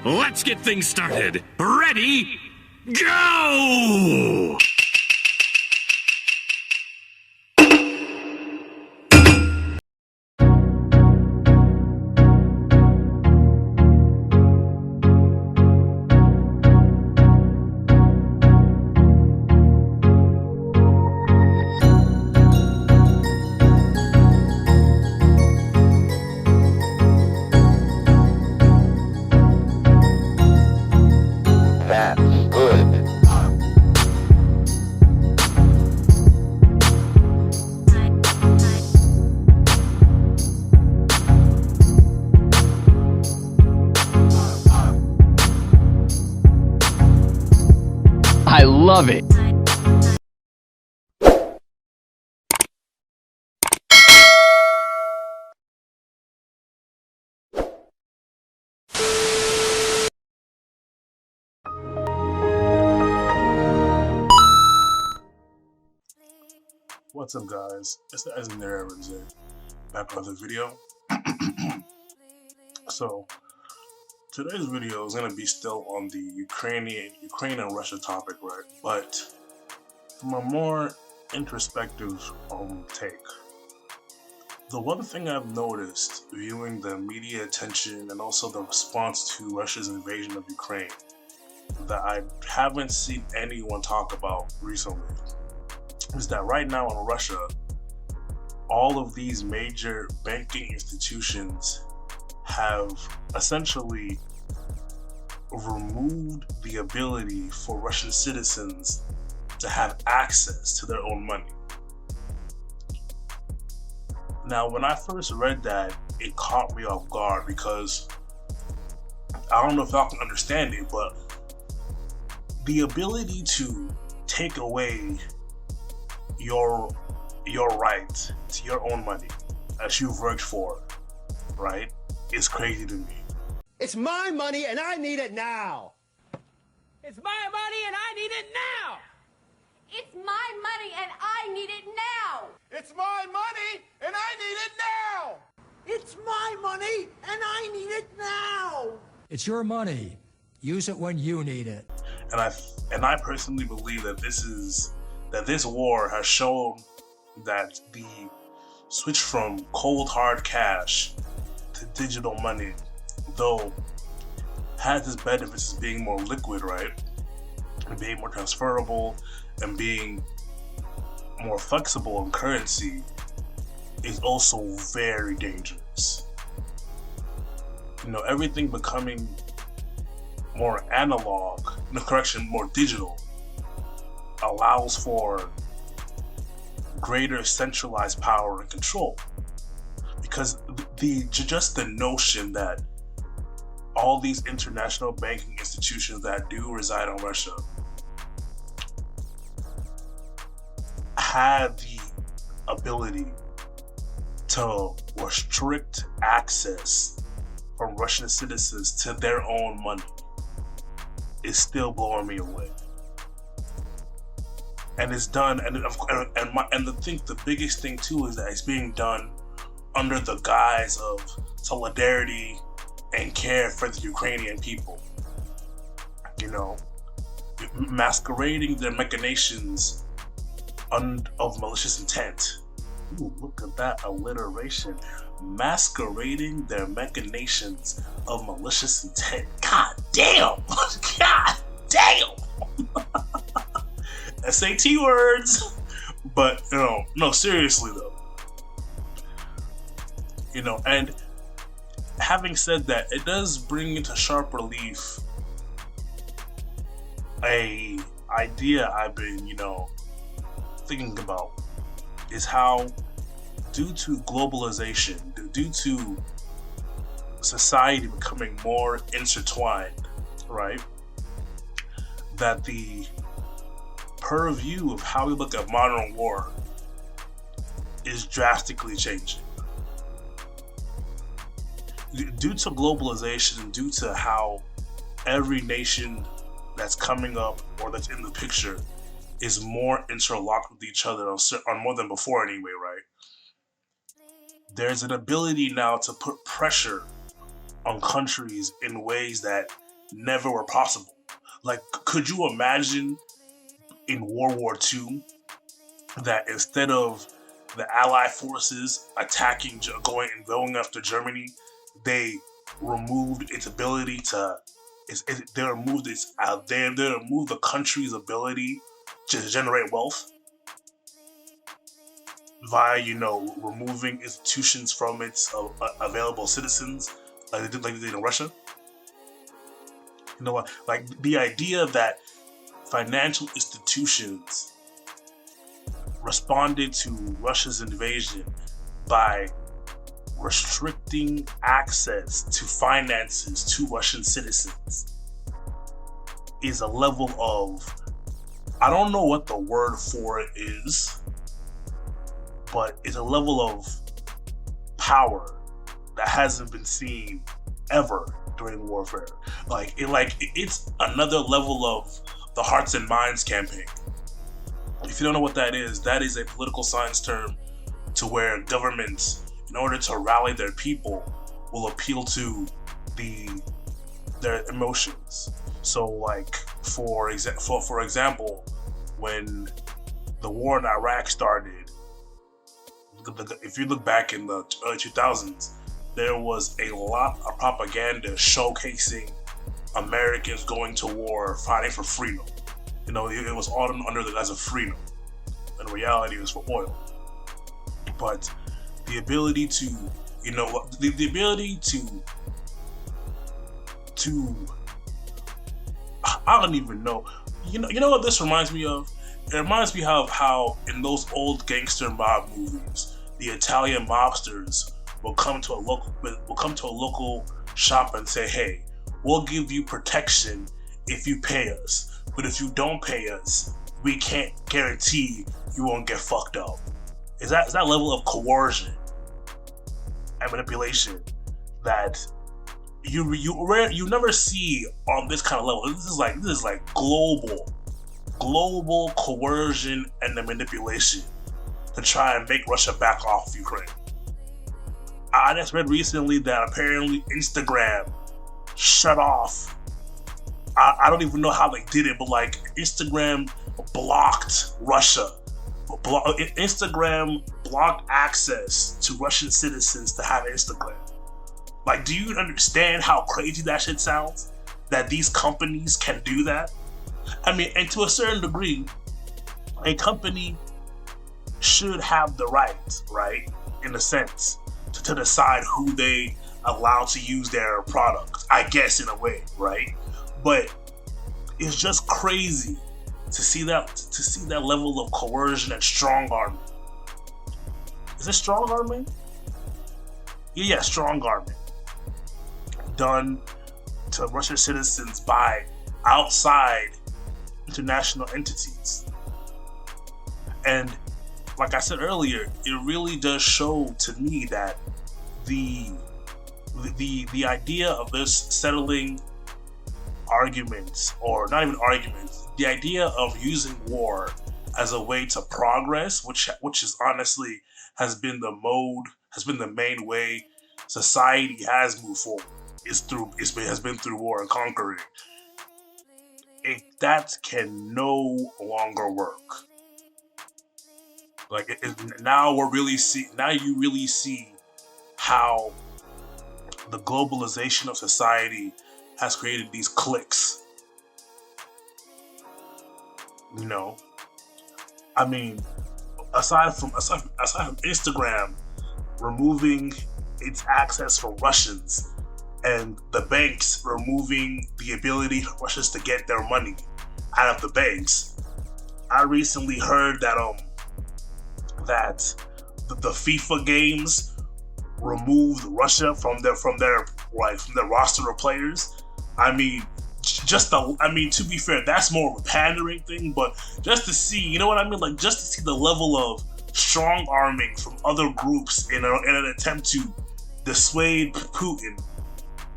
let's get things started. Ready, go! I love it. What's up, guys? It's the Eisen there, back with another video. So today's video is gonna be still on the Ukraine and Russia topic, right? But from a more introspective take. The one thing I've noticed viewing the media attention and also the response to Russia's invasion of Ukraine that I haven't seen anyone talk about recently is that right now in Russia, all of these major banking institutions have essentially removed the ability for Russian citizens to have access to their own money. Now, when I first read that, it caught me off guard because I don't know if y'all can understand it, but the ability to take away your right to your own money that you've worked for, right, is crazy to me. It's my money and I need it now. It's my money and I need it now. It's my money and I need it now. It's my money and I need it now. It's my money and I need it now. It's your money. Use it when you need it. And I personally believe that this war has shown that the switch from cold hard cash to digital money, though has its benefits as being more liquid, right? And being more transferable and being more flexible in currency, is also very dangerous. You know, everything becoming more analog, more digital, allows for greater centralized power and control. Because just the notion that all these international banking institutions that do reside in Russia had the ability to restrict access from Russian citizens to their own money is still blowing me away. And it's done, and the biggest thing too is that it's being done under the guise of solidarity and care for the Ukrainian people. You know, masquerading their machinations of malicious intent. Ooh, look at that alliteration. Masquerading their machinations of malicious intent. God damn! God damn! SAT words! But, no, seriously though. You know, and having said that, it does bring into sharp relief a idea I've been, thinking about, is how, due to globalization, due to society becoming more intertwined, right, that the purview of how we look at modern war is drastically changing. Due to globalization, due to how every nation that's coming up or that's in the picture is more interlocked with each other on more than before anyway, right? There's an ability now to put pressure on countries in ways that never were possible. Like, could you imagine in World War II that instead of the Allied forces attacking, going after Germany, they removed its ability to, they removed they removed the country's ability to generate wealth via, removing institutions from its available citizens, like they did in Russia. You know what? Like the idea that financial institutions responded to Russia's invasion by restricting access to finances to Russian citizens is a level of, I don't know what the word for it is, but it's a level of power that hasn't been seen ever during warfare. It's another level of the Hearts and Minds campaign. If you don't know what that is a political science term to where governments, in order to rally their people, will appeal to their emotions. So, like for example, when the war in Iraq started, if you look back in the early 2000s, there was a lot of propaganda showcasing Americans going to war fighting for freedom. It was all under the guise of freedom. In reality, it was for oil. But the ability to, the ability to, I don't even know. You know what this reminds me of? It reminds me of how in those old gangster mob movies, the Italian mobsters will come to a local shop and say, "Hey, we'll give you protection if you pay us. But if you don't pay us, we can't guarantee you won't get fucked up." Is that level of coercion and manipulation that you never see on this kind of level. This is like global coercion and the manipulation to try and make Russia back off of Ukraine. I just read recently that apparently Instagram shut off. I don't even know how they did it, but like Instagram blocked Russia. Instagram blocked access to Russian citizens to have Instagram. Like, do you understand how crazy that shit sounds? That these companies can do that? I mean, and to a certain degree, a company should have the right, in a sense, to decide who they allow to use their product, I guess, in a way, right? But it's just crazy to see that level of coercion and strong arming. Is it strong arming? Yeah, strong arming done to Russian citizens by outside international entities. And like I said earlier, it really does show to me that the idea of this settling arguments, or not even arguments, the idea of using war as a way to progress, which is honestly has been the main way society has moved forward. Has been through war and conquering. That can no longer work. Like now you really see how the globalization of society has created these cliques. I mean, aside from Instagram removing its access for Russians and the banks removing the ability for Russians to get their money out of the banks, I recently heard that the FIFA games removed Russia from their roster of players. I mean, to be fair, that's more of a pandering thing, but just to see, you know what I mean? Like, just to see the level of strong arming from other groups in an attempt to dissuade Putin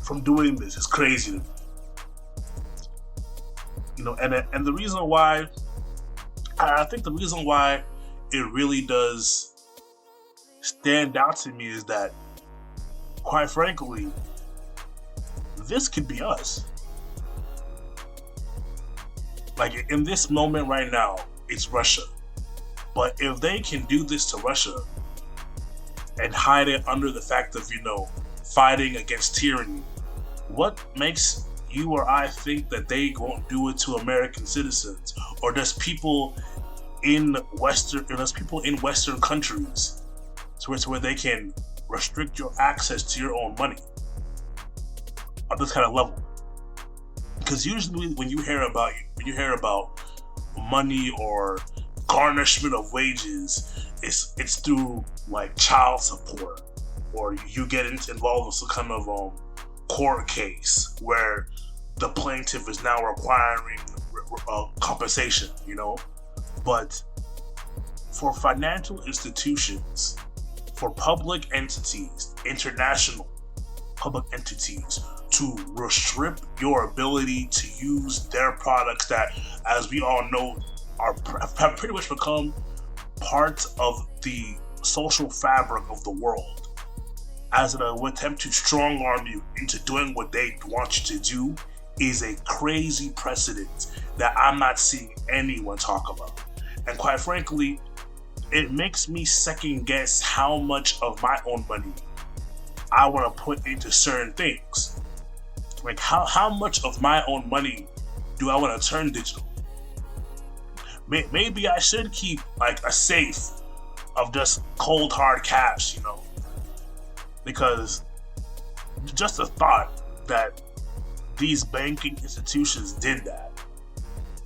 from doing this is crazy to me. And the reason why, I think the reason why it really does stand out to me is that, quite frankly, this could be us. Like in this moment right now, it's Russia. But if they can do this to Russia and hide it under the fact of, fighting against tyranny, what makes you or I think that they won't do it to American citizens? Or does people in Western countries to where they can restrict your access to your own money on this kind of level? Because usually when you hear about money or garnishment of wages, it's through like child support, or you get involved with some kind of court case where the plaintiff is now requiring compensation, But for financial institutions, for public entities, international public entities, to restrict your ability to use their products that, as we all know, have pretty much become part of the social fabric of the world, as an attempt to strong arm you into doing what they want you to do, is a crazy precedent that I'm not seeing anyone talk about. And quite frankly, it makes me second guess how much of my own money I want to put into certain things. Like how much of my own money do I want to turn digital? Maybe I should keep like a safe of just cold hard cash, because just the thought that these banking institutions did that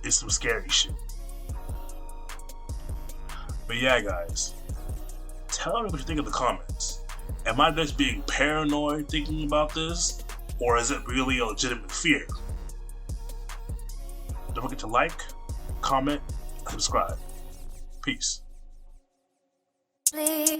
is some scary shit. But yeah, guys, tell me what you think in the comments. Am I just being paranoid thinking about this, or is it really a legitimate fear? Don't forget to like, comment, and subscribe. Peace. Please.